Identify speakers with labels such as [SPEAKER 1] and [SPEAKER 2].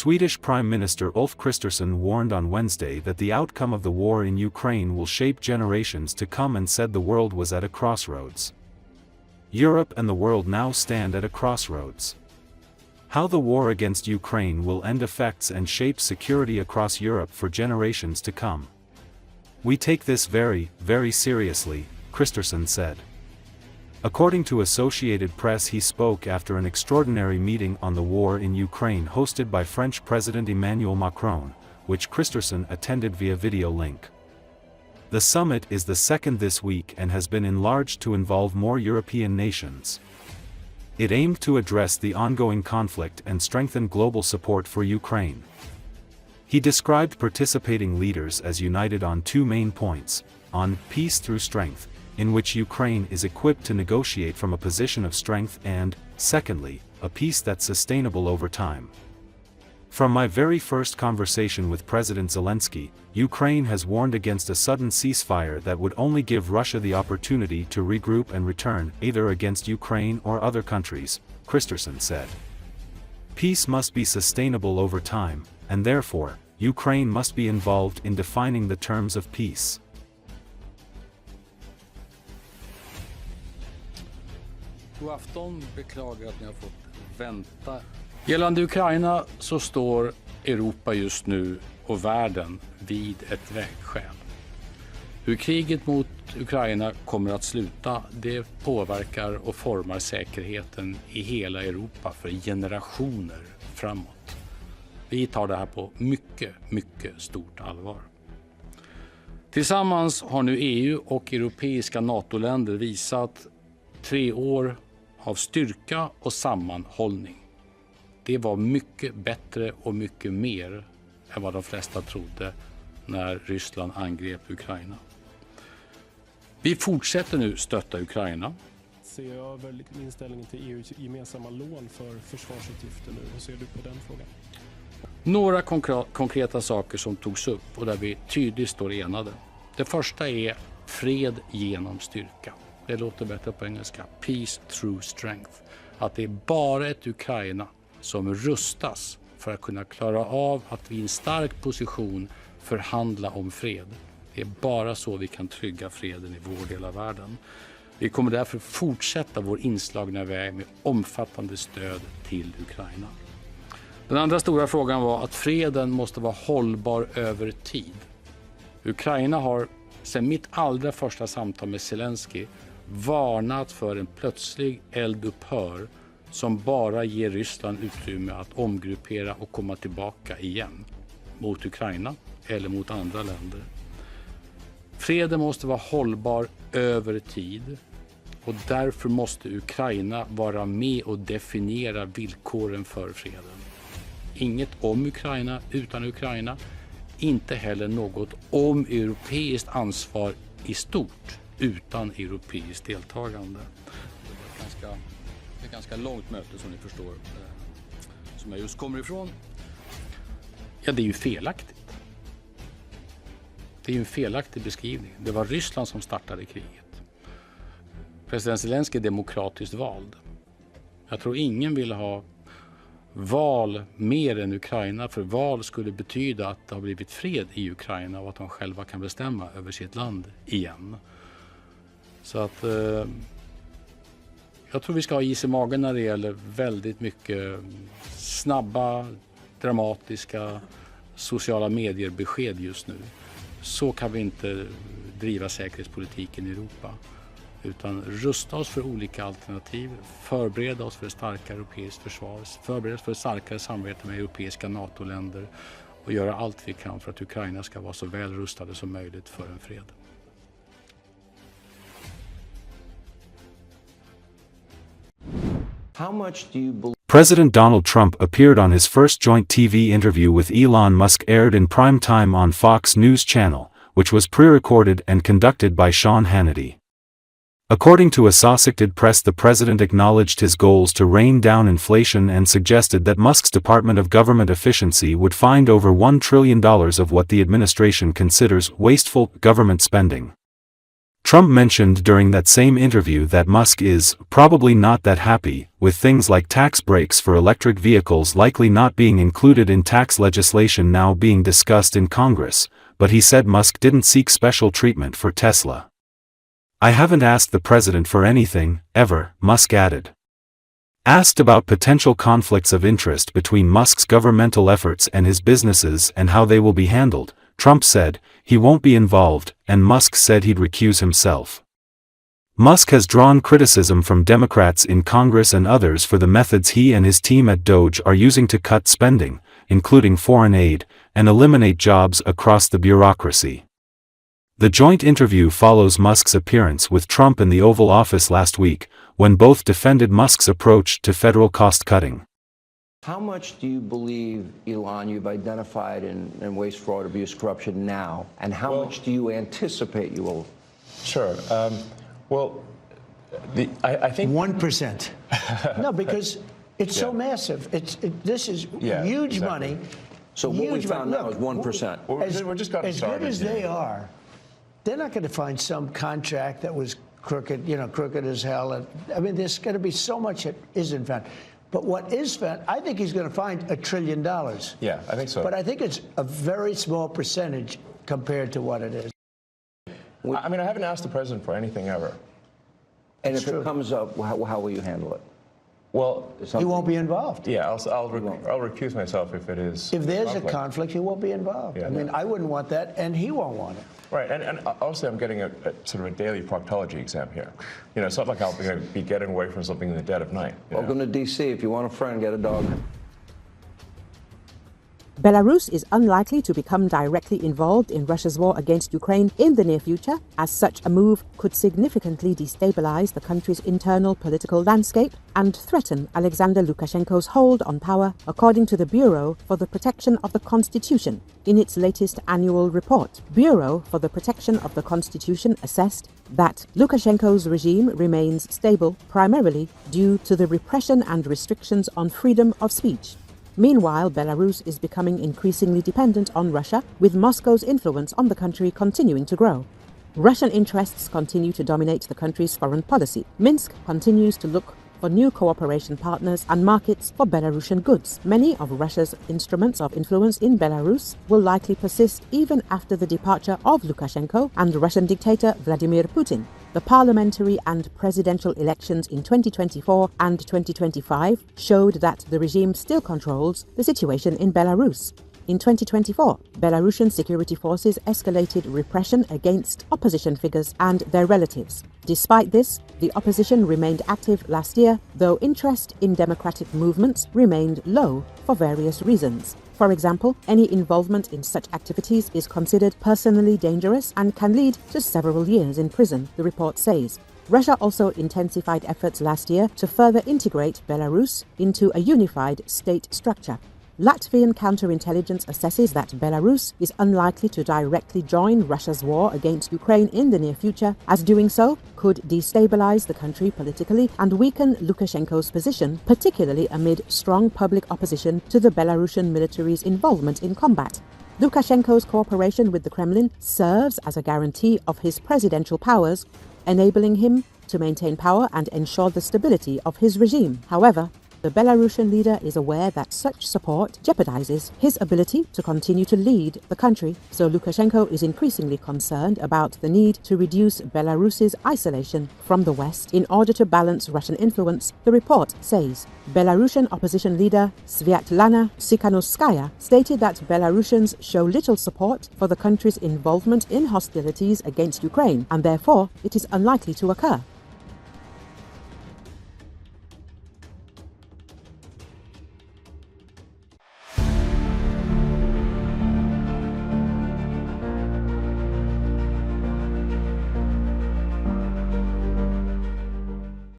[SPEAKER 1] Swedish Prime Minister Ulf Kristersson warned on Wednesday that the outcome of the war in Ukraine will shape generations to come and said the world was at a crossroads. Europe and the world now stand at a crossroads. How the war against Ukraine will end affects and shapes security across Europe for generations to come. We take this very, very seriously, Kristersson said. According to Associated Press, he spoke after an extraordinary meeting on the war in Ukraine hosted by French President Emmanuel Macron, which Kristersson attended via video link. The summit is the second this week and has been enlarged to involve more European nations. It aimed to address the ongoing conflict and strengthen global support for Ukraine. He described participating leaders as united on two main points: on peace through strength, in which Ukraine is equipped to negotiate from a position of strength, and, secondly, a peace that's sustainable over time. From my very first conversation with President Zelenski, Ukraine has warned against a sudden ceasefire that would only give Russia the opportunity to regroup and return, either against Ukraine or other countries, Kristersson said. Peace must be sustainable over time, and therefore, Ukraine must be involved in defining the terms of peace.
[SPEAKER 2] God afton, beklagar att ni har fått vänta. Gällande Ukraina så står Europa just nu och världen vid ett vägskäl. Hur kriget mot Ukraina kommer att sluta, det påverkar och formar säkerheten i hela Europa för generationer framåt. Vi tar det här på mycket stort allvar. Tillsammans har nu EU och europeiska NATO-länder visat 3 år av styrka och sammanhållning. Det var mycket bättre och mycket mer än vad de flesta trodde när Ryssland angrep Ukraina. Vi fortsätter nu stötta Ukraina.
[SPEAKER 3] Se över inställningen till EUs gemensamma lån för försvarsutgifter nu. Hur ser du på den frågan?
[SPEAKER 2] Några konkreta saker som togs upp och där vi tydligt står enade. Det första är fred genom styrka. Det låter bättre på engelska. Peace through strength. Att det är bara ett Ukraina som rustas för att kunna klara av att i en stark position förhandla om fred. Det är bara så vi kan trygga freden i vår del av världen. Vi kommer därför fortsätta vår inslagna väg med omfattande stöd till Ukraina. Den andra stora frågan var att freden måste vara hållbar över tid. Ukraina har sedan mitt allra första samtal med Zelenski varnat för en plötslig eldupphör som bara ger Ryssland utrymme att omgruppera och komma tillbaka igen mot Ukraina eller mot andra länder. Freden måste vara hållbar över tid och därför måste Ukraina vara med och definiera villkoren för freden. Inget om Ukraina utan Ukraina, inte heller något om europeiskt ansvar i stort utan europeiskt deltagande. Det är ett ganska långt möte som ni förstår, som jag just kommer ifrån. Ja, det är ju felaktigt. Det är ju en felaktig beskrivning. Det var Ryssland som startade kriget. President Zelenski är demokratiskt vald. Jag tror ingen vill ha val mer än Ukraina, för val skulle betyda att det har blivit fred i Ukraina och att de själva kan bestämma över sitt land igen. Så att jag tror vi ska ha is i magen när det gäller väldigt mycket snabba, dramatiska sociala medier-besked just nu. Så kan vi inte driva säkerhetspolitiken i Europa. Utan rusta oss för olika alternativ, förbereda oss för ett starkare europeiskt försvar, förbereda oss för ett starkare samarbete med europeiska NATO-länder och göra allt vi kan för att Ukraina ska vara så väl rustade som möjligt för en fred.
[SPEAKER 1] President Donald Trump appeared on his first joint TV interview with Elon Musk, aired in prime time on Fox News Channel, which was pre-recorded and conducted by Sean Hannity. According to Associated Press, the president acknowledged his goals to rein down inflation and suggested that Musk's Department of Government Efficiency would find over $1 trillion of what the administration considers wasteful government spending. Trump mentioned during that same interview that Musk is probably not that happy with things like tax breaks for electric vehicles likely not being included in tax legislation now being discussed in Congress, but he said Musk didn't seek special treatment for Tesla. "I haven't asked the president for anything, ever," Musk added. Asked about potential conflicts of interest between Musk's governmental efforts and his businesses and how they will be handled, Trump said he won't be involved, and Musk said he'd recuse himself. Musk has drawn criticism from Democrats in Congress and others for the methods he and his team at DOGE are using to cut spending, including foreign aid, and eliminate jobs across the bureaucracy. The joint interview follows Musk's appearance with Trump in the Oval Office last week, when both defended Musk's approach to federal cost-cutting.
[SPEAKER 4] How much do you believe, Elon, you've identified in waste, fraud, abuse, corruption now, and how much do you anticipate you will?
[SPEAKER 5] Sure. I think
[SPEAKER 6] 1%. No, because it's so massive. This is huge money.
[SPEAKER 4] So what we found now is 1%.
[SPEAKER 5] We're just got
[SPEAKER 6] as
[SPEAKER 5] started.
[SPEAKER 6] Good as they are, they're not going to find some contract that was crooked, crooked as hell. I mean, there's going to be so much that isn't found. But what is found, I think he's going to find $1 trillion.
[SPEAKER 5] Yeah, I think so.
[SPEAKER 6] But I think it's a very small percentage compared to what it is.
[SPEAKER 5] I mean, I haven't asked the president for anything ever.
[SPEAKER 4] And if it comes up, how will you handle it?
[SPEAKER 5] Well,
[SPEAKER 6] he won't be involved.
[SPEAKER 5] Yeah, I'll recuse myself if it is.
[SPEAKER 6] If there's a conflict, he won't be involved.
[SPEAKER 5] Yeah,
[SPEAKER 6] I mean, I wouldn't want that, and he won't want it.
[SPEAKER 5] Right, and also I'm getting a sort of a daily proctology exam here. It's not like I'll be getting away from something in the dead of night.
[SPEAKER 4] Welcome to D.C. If you want a friend, get a dog.
[SPEAKER 7] Belarus is unlikely to become directly involved in Russia's war against Ukraine in the near future, as such a move could significantly destabilize the country's internal political landscape and threaten Alexander Lukashenko's hold on power, according to the Bureau for the Protection of the Constitution. In its latest annual report, Bureau for the Protection of the Constitution assessed that Lukashenko's regime remains stable primarily due to the repression and restrictions on freedom of speech. Meanwhile, Belarus is becoming increasingly dependent on Russia, with Moscow's influence on the country continuing to grow. Russian interests continue to dominate the country's foreign policy. Minsk continues to look for new cooperation partners and markets for Belarusian goods. Many of Russia's instruments of influence in Belarus will likely persist even after the departure of Lukashenko and Russian dictator Vladimir Putin. The parliamentary and presidential elections in 2024 and 2025 showed that the regime still controls the situation in Belarus. In 2024, Belarusian security forces escalated repression against opposition figures and their relatives. Despite this, the opposition remained active last year, though interest in democratic movements remained low for various reasons. For example, any involvement in such activities is considered personally dangerous and can lead to several years in prison, the report says. Russia also intensified efforts last year to further integrate Belarus into a unified state structure. Latvian counterintelligence assesses that Belarus is unlikely to directly join Russia's war against Ukraine in the near future, as doing so could destabilize the country politically and weaken Lukashenko's position, particularly amid strong public opposition to the Belarusian military's involvement in combat. Lukashenko's cooperation with the Kremlin serves as a guarantee of his presidential powers, enabling him to maintain power and ensure the stability of his regime. However, the Belarusian leader is aware that such support jeopardizes his ability to continue to lead the country, so Lukashenko is increasingly concerned about the need to reduce Belarus's isolation from the West in order to balance Russian influence, the report says. Belarusian opposition leader Sviatlana Tsikhanouskaya stated that Belarusians show little support for the country's involvement in hostilities against Ukraine, and therefore it is unlikely to occur.